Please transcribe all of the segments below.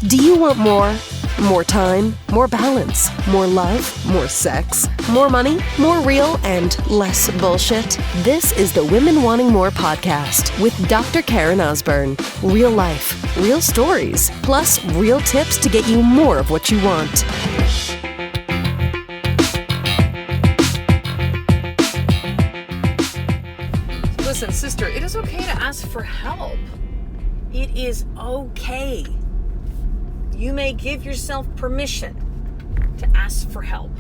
Do you want more? More time, more balance, more love, more sex, more money, more real, and less bullshit? This is the Women Wanting More podcast with Dr. Karen Osborne. Real life, real stories, plus real tips to get you more of what you want. Listen, sister, it is okay to ask for help. It is okay. You may give yourself permission to ask for help.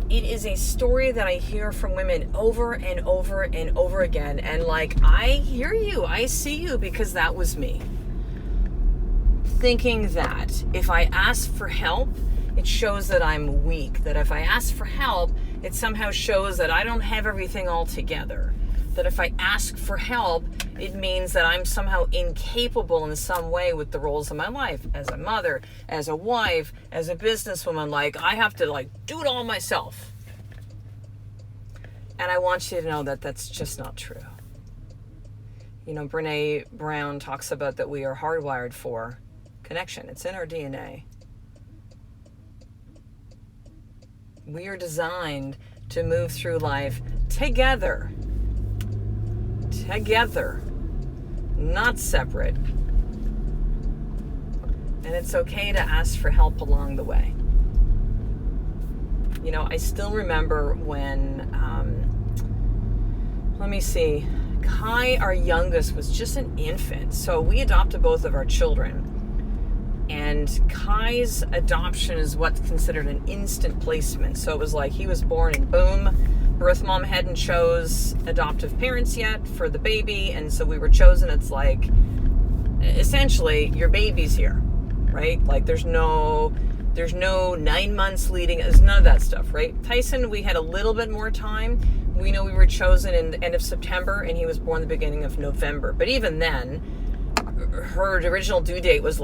It is a story that I hear from women over and over and over again. And I hear you, I see you, because that was me. Thinking that if I ask for help, it shows that I'm weak. That if I ask for help, it somehow shows that I don't have everything all together. That if I ask for help, it means that I'm somehow incapable in some way with the roles of my life as a mother, as a wife, as a businesswoman. I have to do it all myself. And I want you to know that that's just not true. You know, Brené Brown talks about that we are hardwired for connection. It's in our DNA. We are designed to move through life together. Together, not separate. And it's okay to ask for help along the way. You know, I still remember when, Kai, our youngest, was just an infant. So we adopted both of our children. And Kai's adoption is what's considered an instant placement. So it was he was born and boom, birth mom hadn't chose adoptive parents yet for the baby, and so we were chosen. It's essentially your baby's here, right? There's no 9 months leading, there's none of that stuff, right? Tyson, we had a little bit more time. We know we were chosen in the end of September, and he was born the beginning of November. But even then, her original due date was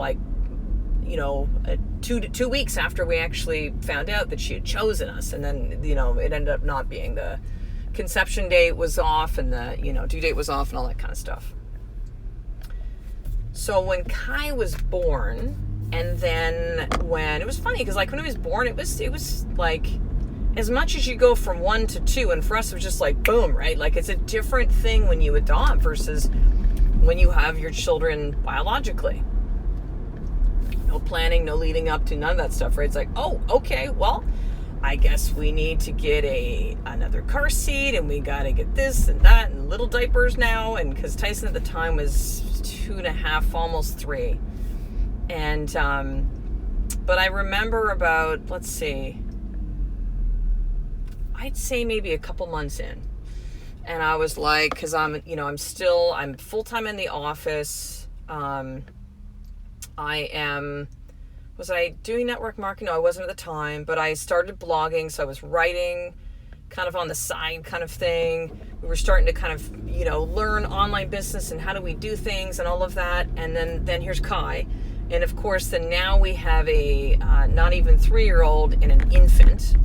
2 weeks after we actually found out that she had chosen us. And then, it ended up not being. The conception date was off, and the, due date was off, and all that kind of stuff. So when Kai was born, and then when, it was funny, because when he was born, it was as much as you go from 1 to 2, and for us, it was just boom, right? It's a different thing when you adopt versus when you have your children biologically. No planning, no leading up to, none of that stuff, right? It's oh, okay, well, I guess we need to get another car seat, and we got to get this and that, and little diapers now, and because Tyson at the time was 2.5, almost 3. And, but I remember about, I'd say maybe a couple months in, and I was because I'm full-time in the office. Was I doing network marketing? No, I wasn't at the time, but I started blogging, so I was writing kind of on the side kind of thing. We were starting to kind of, learn online business and how do we do things and all of that. And then here's Kai. And of course, then now we have a not even 3-year-old and an infant.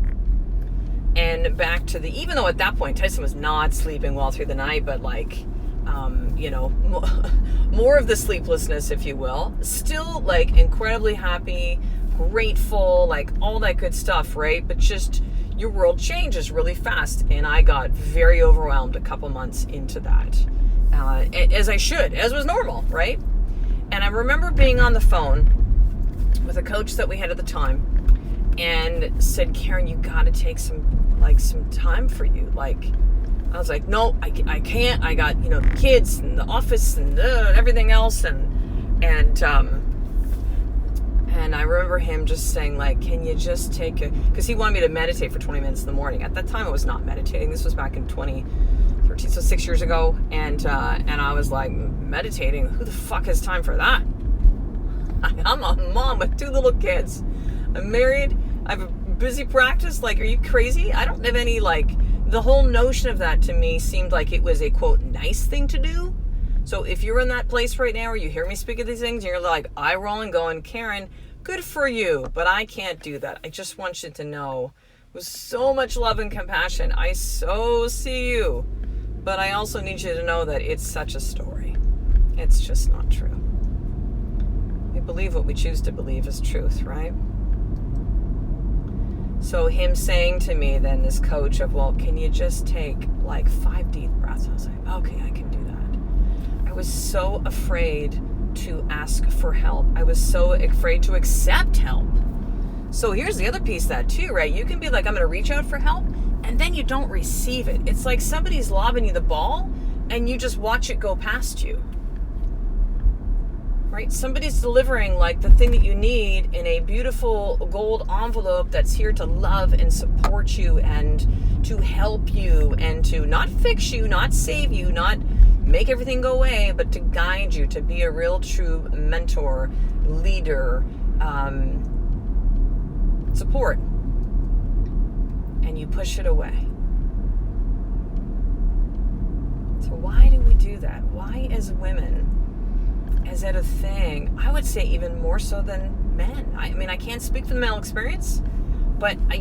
And back to even though at that point, Tyson was not sleeping well through the night, but more of the sleeplessness, if you will. Still, incredibly happy, grateful, all that good stuff, right? But just your world changes really fast, and I got very overwhelmed a couple months into that, as I should, as was normal, right? And I remember being on the phone with a coach that we had at the time, and said, Karen, you got to take some time for you, I was no, I can't. I got, the kids and the office and everything else. And I remember him just saying, can you just take because he wanted me to meditate for 20 minutes in the morning. At that time, I was not meditating. This was back in 2013, so 6 years ago. And I was meditating? Who the fuck has time for that? I'm a mom with 2 little kids. I'm married. I have a busy practice. Are you crazy? I don't have any, the whole notion of that to me seemed like it was a, quote, nice thing to do. So if you're in that place right now where you hear me speak of these things, and you're eye rolling going, Karen, good for you, but I can't do that. I just want you to know, with so much love and compassion, I so see you. But I also need you to know that it's such a story. It's just not true. believe what we choose to believe is truth, right? So him saying to me then, this coach of, well, can you just take like 5 deep breaths? I was like, okay, I can do that. I was so afraid to ask for help. I was so afraid to accept help. So here's the other piece of that too, right? You can be like, I'm going to reach out for help, and then you don't receive it. It's like somebody's lobbing you the ball and you just watch it go past you. Right? Somebody's delivering like the thing that you need in a beautiful gold envelope that's here to love and support you and to help you and to not fix you, not save you, not make everything go away, but to guide you, to be a real true mentor, leader, support. And you push it away. So why do we do that? Why as women is it a thing? I would say even more so than men. I mean, I can't speak from the male experience, but I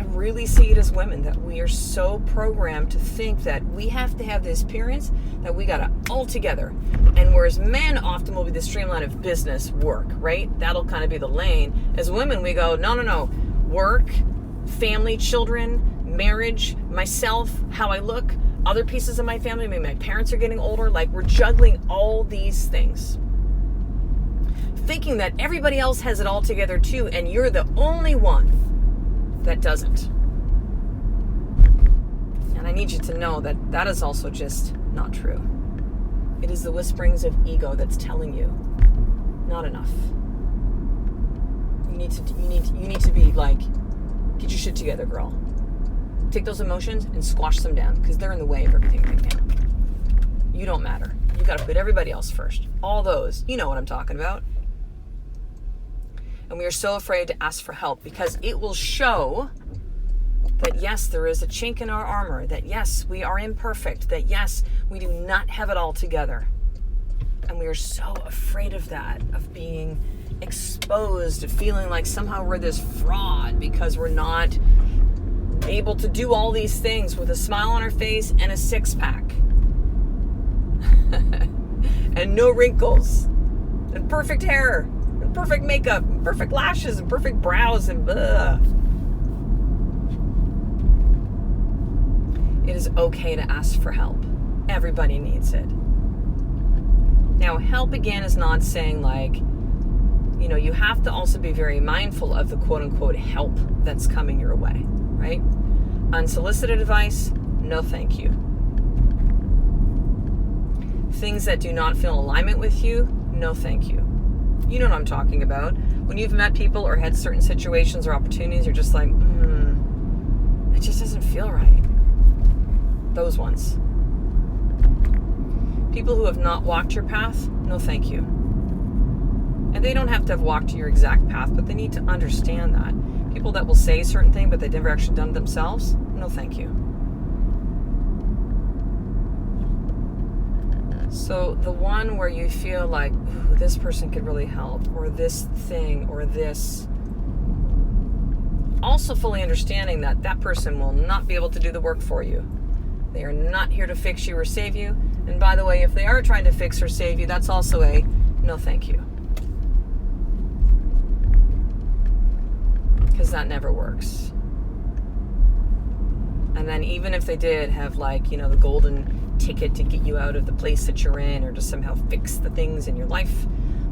really see it as women that we are so programmed to think that we have to have this appearance, that we got it all together. And whereas men often will be the streamline of business work, right? That'll kind of be the lane. As women, we go, no. Work, family, children, marriage, myself, how I look, other pieces of my family, maybe my parents are getting older, like we're juggling all these things. Thinking that everybody else has it all together too, and you're the only one that doesn't. And I need you to know that that is also just not true. It is the whisperings of ego that's telling you, not enough. You need to be like, get your shit together, girl. Take those emotions and squash them down because they're in the way of everything right now. You don't matter. You got to put everybody else first. All those, you know what I'm talking about. And we are so afraid to ask for help because it will show that yes, there is a chink in our armor, that yes, we are imperfect, that yes, we do not have it all together. And we are so afraid of that, of being exposed, of feeling like somehow we're this fraud because we're not able to do all these things with a smile on our face and a six-pack. And no wrinkles. And perfect hair. And perfect makeup. And perfect lashes. And perfect brows. And blah. It is okay to ask for help. Everybody needs it. Now, help again is not saying like, you have to also be very mindful of the quote-unquote help that's coming your way. Right? Unsolicited advice, no thank you. Things that do not feel in alignment with you, no thank you. You know what I'm talking about. When you've met people or had certain situations or opportunities, you're just like, it just doesn't feel right. Those ones. People who have not walked your path, no thank you. And they don't have to have walked your exact path, but they need to understand that. People that will say a certain thing, but they've never actually done it themselves, no thank you. So the one where you feel like, ooh, this person could really help, or this thing, or this, also fully understanding that that person will not be able to do the work for you. They are not here to fix you or save you. And by the way, if they are trying to fix or save you, that's also a no thank you. Because that never works. And then even if they did have like, the golden ticket to get you out of the place that you're in or to somehow fix the things in your life,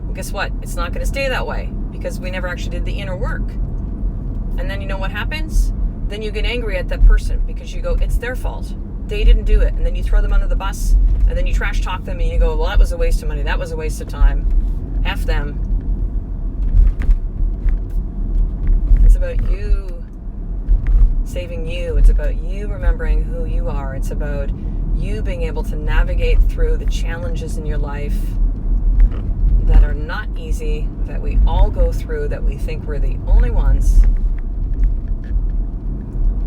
well, guess what? It's not going to stay that way because we never actually did the inner work. And then you know what happens? Then you get angry at that person because you go, it's their fault. They didn't do it. And then you throw them under the bus and then you trash talk them and you go, well, that was a waste of money. That was a waste of time. F them. It's about you saving you. It's about you remembering who you are. It's about you being able to navigate through the challenges in your life that are not easy, that we all go through, that we think we're the only ones.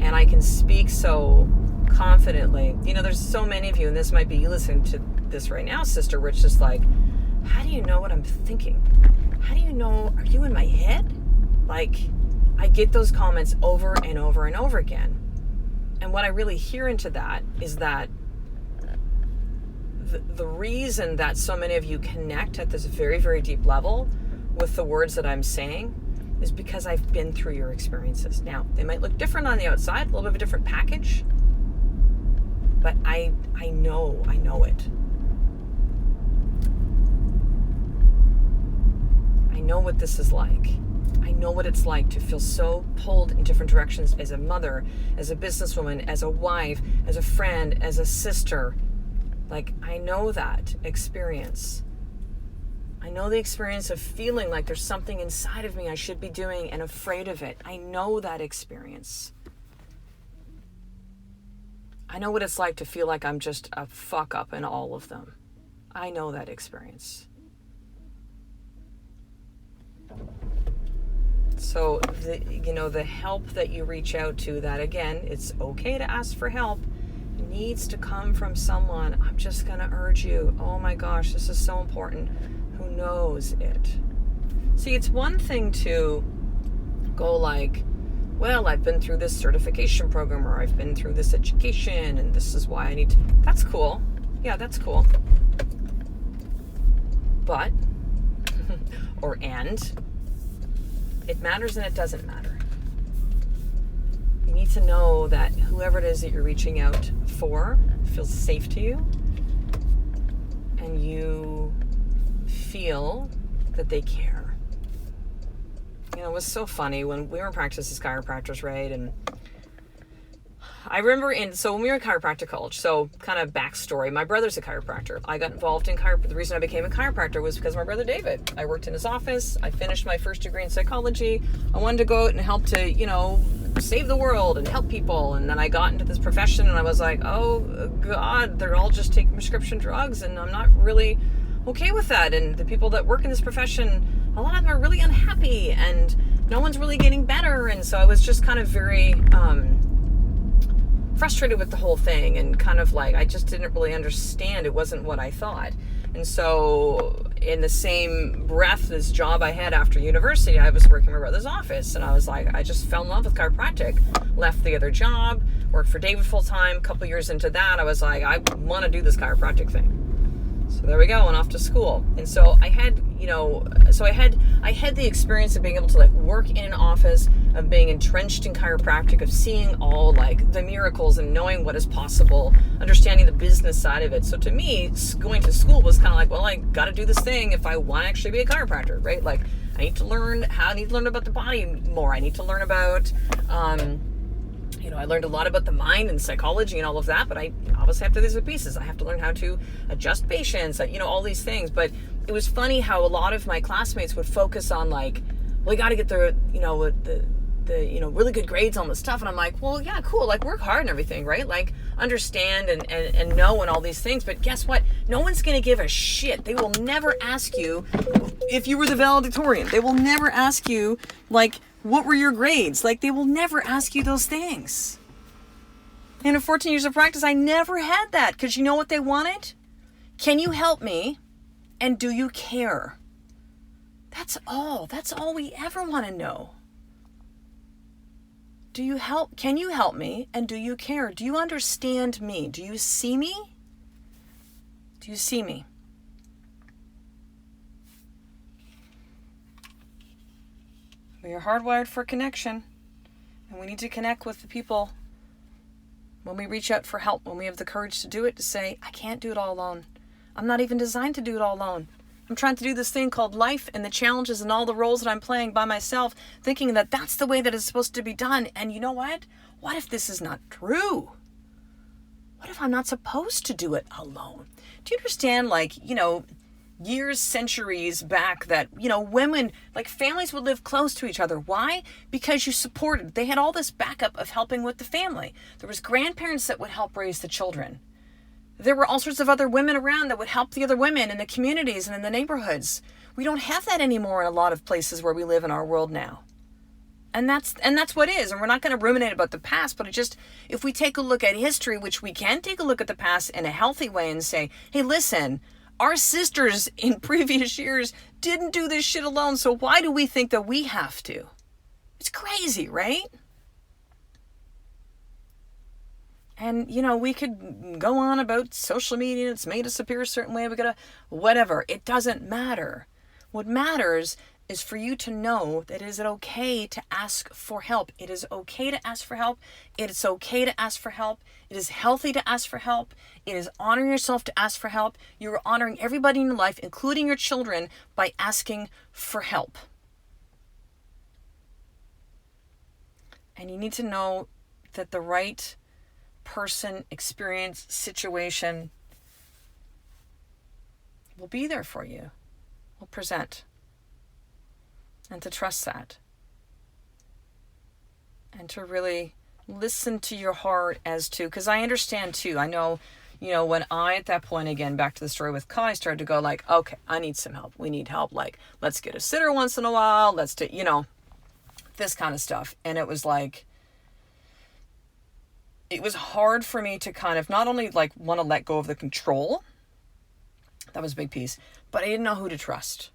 And I can speak so confidently. There's so many of you, and this might be you listening to this right now, sister, where it's just like, how do you know what I'm thinking? How do you know, are you in my head? Like, I get those comments over and over and over again. And what I really hear into that is that the reason that so many of you connect at this very, very deep level with the words that I'm saying is because I've been through your experiences. Now, they might look different on the outside, a little bit of a different package, but I know it. I know what this is like. I know what it's like to feel so pulled in different directions as a mother, as a businesswoman, as a wife, as a friend, as a sister. Like, I know that experience. I know the experience of feeling like there's something inside of me I should be doing and afraid of it. I know that experience. I know what it's like to feel like I'm just a fuck up in all of them. I know that experience. So, the help that you reach out to, that again, it's okay to ask for help, needs to come from someone. I'm just going to urge you, oh my gosh, this is so important, who knows it. See, it's one thing to go like, well, I've been through this certification program, or I've been through this education, and this is why I need to. That's cool. Yeah, that's cool. But, it matters and it doesn't matter. You need to know that whoever it is that you're reaching out for feels safe to you, and you feel that they care. It was so funny when we were in practice as chiropractors, right? And I remember when we were in chiropractic college, so kind of backstory, my brother's a chiropractor. I got involved in chiropractic. The reason I became a chiropractor was because of my brother David. I worked in his office. I finished my first degree in psychology. I wanted to go out and help to, save the world and help people. And then I got into this profession and I was like, oh God, they're all just taking prescription drugs, and I'm not really okay with that. And the people that work in this profession, a lot of them are really unhappy and no one's really getting better. And so I was just kind of very frustrated with the whole thing, and kind of like, I just didn't really understand. It wasn't what I thought. And so in the same breath, this job I had after university, I was working in my brother's office, and I was like, I just fell in love with chiropractic. Left the other job, worked for David full time. A couple years into that, I was like, I want to do this chiropractic thing. So there we go, and off to school. And so I had, I had the experience of being able to like work in an office, of being entrenched in chiropractic, of seeing all like the miracles and knowing what is possible, understanding the business side of it. So to me, going to school was kind of like, well, I got to do this thing if I want to actually be a chiropractor, right? Like, I need to learn about the body more. I need to learn about, I learned a lot about the mind and psychology and all of that, but I obviously have to do these pieces. I have to learn how to adjust patients, all these things. But it was funny how a lot of my classmates would focus on like, well, you got to get the really good grades on this stuff. And I'm like, well, yeah, cool. Like, work hard and everything, right? Like, understand and know and all these things. But guess what? No one's going to give a shit. They will never ask you if you were the valedictorian. They will never ask you, like, what were your grades? Like, they will never ask you those things. And in 14 years of practice, I never had that, because you know what they wanted? Can you help me? And do you care? That's all. That's all we ever want to know. Can you help me? And do you care? Do you understand me? Do you see me? Do you see me? We are hardwired for connection, and we need to connect with the people when we reach out for help, when we have the courage to do it, to say, I can't do it all alone. I'm not even designed to do it all alone. I'm trying to do this thing called life and the challenges and all the roles that I'm playing by myself, thinking that that's the way that it's supposed to be done. And you know what? What if this is not true? What if I'm not supposed to do it alone? Do you understand, years, centuries back that, women, like families would live close to each other. Why? Because you supported. They had all this backup of helping with the family. There was grandparents that would help raise the children. There were all sorts of other women around that would help the other women in the communities and in the neighborhoods. We don't have that anymore in a lot of places where we live in our world now. And that's what is. And we're not going to ruminate about the past, but if we take a look at history, which we can take a look at the past in a healthy way and say, hey, listen, our sisters in previous years didn't do this shit alone, so why do we think that we have to? It's crazy, right? And, we could go on about social media. It's made us appear a certain way. We gotta, whatever. It doesn't matter. What matters is for you to know that it is okay to ask for help. It is okay to ask for help. It is okay to ask for help. It is healthy to ask for help. It is honoring yourself to ask for help. You are honoring everybody in your life, including your children, by asking for help. And you need to know that the right person, experience, situation will be there for you, will present, and to trust that, and to really listen to your heart as to, because I understand too, I know, when I, at that point, again, back to the story with Kai, started to go like, okay, I need some help. We need help. Like, let's get a sitter once in a while. Let's do, this kind of stuff. And it was like, it was hard for me to kind of not only like want to let go of the control, that was a big piece, but I didn't know who to trust.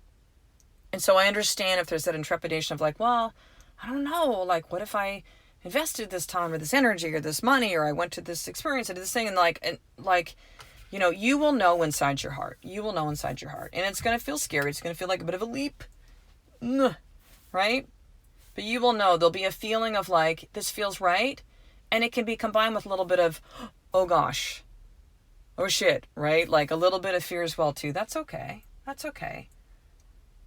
And so I understand if there's that intrepidation of like, well, I don't know, like what if I invested this time or this energy or this money, or I went to this experience and did this thing, and you will know inside your heart. You will know inside your heart. And it's going to feel scary. It's going to feel like a bit of a leap, right? But you will know there'll be a feeling of like, this feels right. And it can be combined with a little bit of, oh gosh, oh shit, right? Like a little bit of fear as well too. That's okay. That's okay.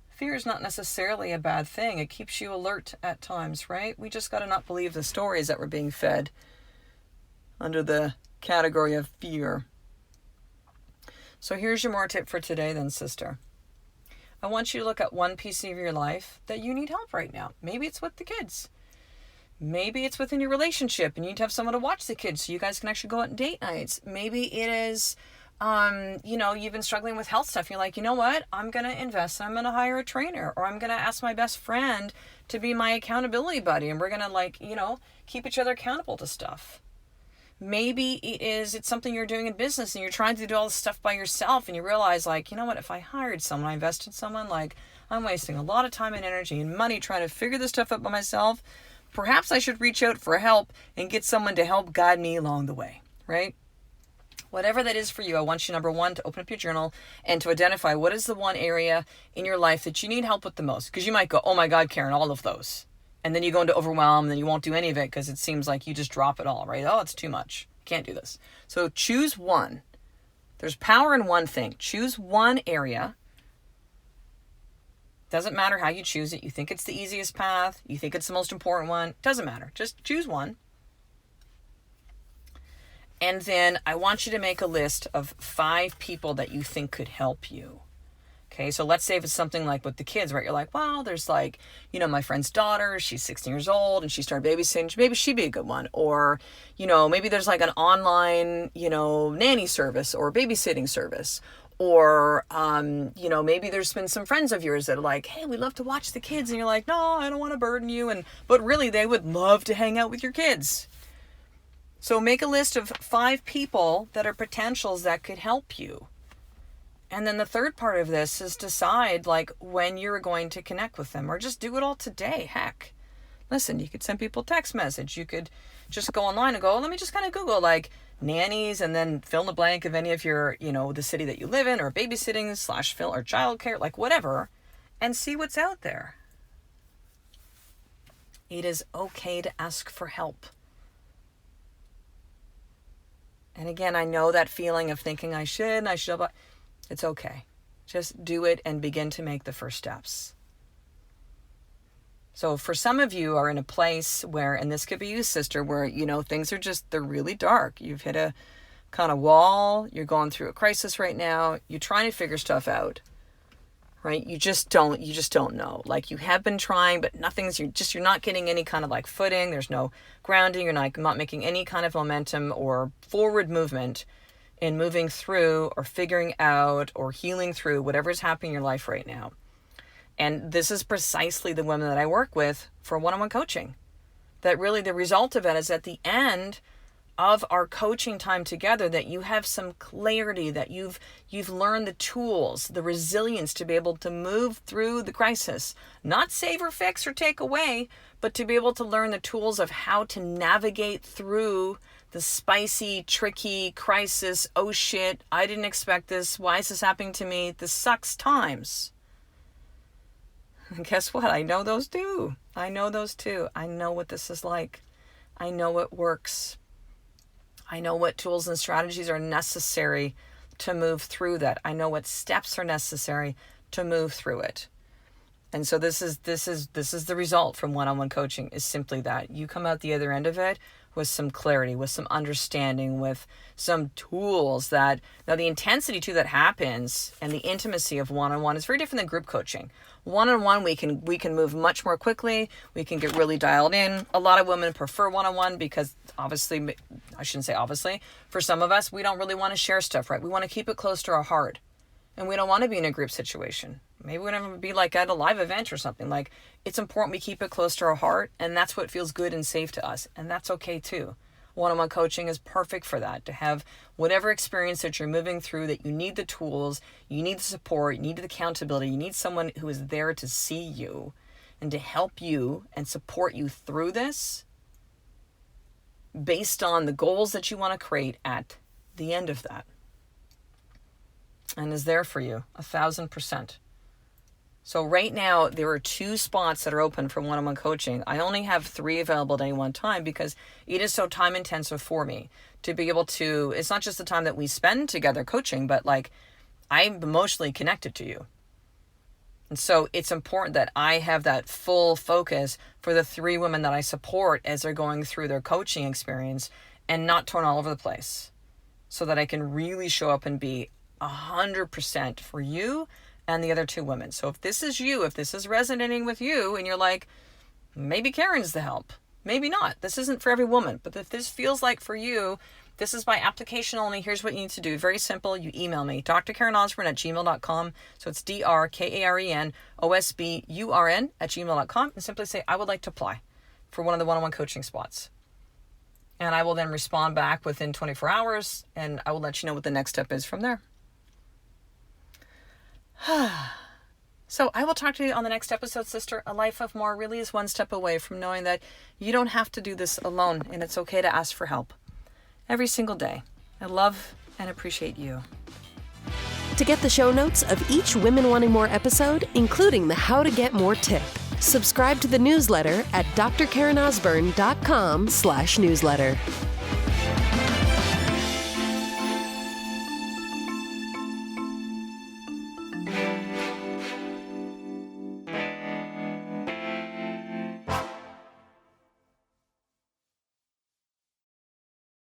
Fear is not necessarily a bad thing. It keeps you alert at times, right? We just got to not believe the stories that we're being fed under the category of fear. So here's your more tip for today then, sister. I want you to look at one piece of your life that you need help right now. Maybe it's with the kids. Maybe it's within your relationship and you need to have someone to watch the kids so you guys can actually go out on date nights. Maybe it is, you've been struggling with health stuff. You're like, you know what? I'm going to invest. I'm going to hire a trainer, or I'm going to ask my best friend to be my accountability buddy. And we're going to keep each other accountable to stuff. Maybe it's something you're doing in business and you're trying to do all this stuff by yourself. And you realize like, you know what? If I hired someone, I invested in someone, like I'm wasting a lot of time and energy and money trying to figure this stuff out by myself. Perhaps I should reach out for help and get someone to help guide me along the way, right? Whatever that is for you, I want you, number one, to open up your journal and to identify what is the one area in your life that you need help with the most. Because you might go, oh my God, Karen, all of those. And then you go into overwhelm and then you won't do any of it because it seems like you just drop it all, right? Oh, it's too much. Can't do this. So choose one. There's power in one thing. Choose one area. Doesn't matter how you choose it. You think it's the easiest path. You think it's the most important one. Doesn't matter. Just choose one. And then I want you to make a list of 5 people that you think could help you. Okay, so let's say if it's something like with the kids, right? You're like, well, there's like, my friend's daughter, she's 16 years old and she started babysitting. Maybe she'd be a good one. Or, maybe there's like an online, nanny service or babysitting service. Or, maybe there's been some friends of yours that are like, hey, we love to watch the kids. And you're like, no, I don't want to burden you. But really, they would love to hang out with your kids. So make a list of 5 people that are potentials that could help you. And then the third part of this is decide like when you're going to connect with them, or just do it all today. Heck, listen, you could send people a text message. You could just go online and go, let me just kind of Google like nannies and then fill in the blank of any of your, the city that you live in, or babysitting / fill or childcare, like whatever, and see what's out there. It is okay to ask for help. And again, I know that feeling of thinking I should, but it's okay. Just do it and begin to make the first steps. So for some of you are in a place where, and this could be you, sister, where, things are they're really dark. You've hit a kind of wall. You're going through a crisis right now. You're trying to figure stuff out, right? You just don't know. Like you have been trying, but you're not getting any kind of like footing. There's no grounding. You're not making any kind of momentum or forward movement in moving through or figuring out or healing through whatever's happening in your life right now. And this is precisely the women that I work with for one-on-one coaching. That really the result of it is at the end of our coaching time together that you have some clarity, that you've learned the tools, the resilience to be able to move through the crisis. Not save or fix or take away, but to be able to learn the tools of how to navigate through the spicy, tricky, crisis, oh shit, I didn't expect this, why is this happening to me, this sucks times. And guess what? I know those too. I know what this is like. I know what works. I know what tools and strategies are necessary to move through that. I know what steps are necessary to move through it. And so this is the result from one-on-one coaching, is simply that. You come out the other end of it with some clarity, with some understanding, with some tools that, now the intensity too that happens and the intimacy of one-on-one is very different than group coaching. One-on-one, we can move much more quickly. We can get really dialed in. A lot of women prefer one-on-one because obviously, I shouldn't say obviously, for some of us, we don't really want to share stuff, right? We want to keep it close to our heart. And we don't want to be in a group situation. Maybe we don't be like at a live event or something. Like, it's important we keep it close to our heart, and that's what feels good and safe to us. And that's okay too. One-on-one coaching is perfect for that, to have whatever experience that you're moving through, that you need the tools, you need the support, you need the accountability, you need someone who is there to see you and to help you and support you through this based on the goals that you want to create at the end of that. And is there for you 1,000%. So right now, there are 2 spots that are open for one-on-one coaching. I only have 3 available at any one time because it is so time intensive for me to be able to, it's not just the time that we spend together coaching, but like, I'm emotionally connected to you. And so it's important that I have that full focus for the 3 women that I support as they're going through their coaching experience and not torn all over the place, so that I can really show up and be 100% for you and the other 2 women. So if this is you, if this is resonating with you and you're like, maybe Karen's the help, maybe not, this isn't for every woman, but if this feels like for you, this is by application only. Here's what you need to do. Very simple. You email me, drkarenosburn@gmail.com. So it's drkarenosburn@gmail.com, and simply say, I would like to apply for one of the one-on-one coaching spots. And I will then respond back within 24 hours, and I will let you know what the next step is from there. So I will talk to you on the next episode, sister. A life of more really is one step away from knowing that you don't have to do this alone, and it's okay to ask for help every single day. I love and appreciate you. To get the show notes of each Women Wanting More episode, including the How to Get More tip, subscribe to the newsletter at drkarenosburn.com/newsletter.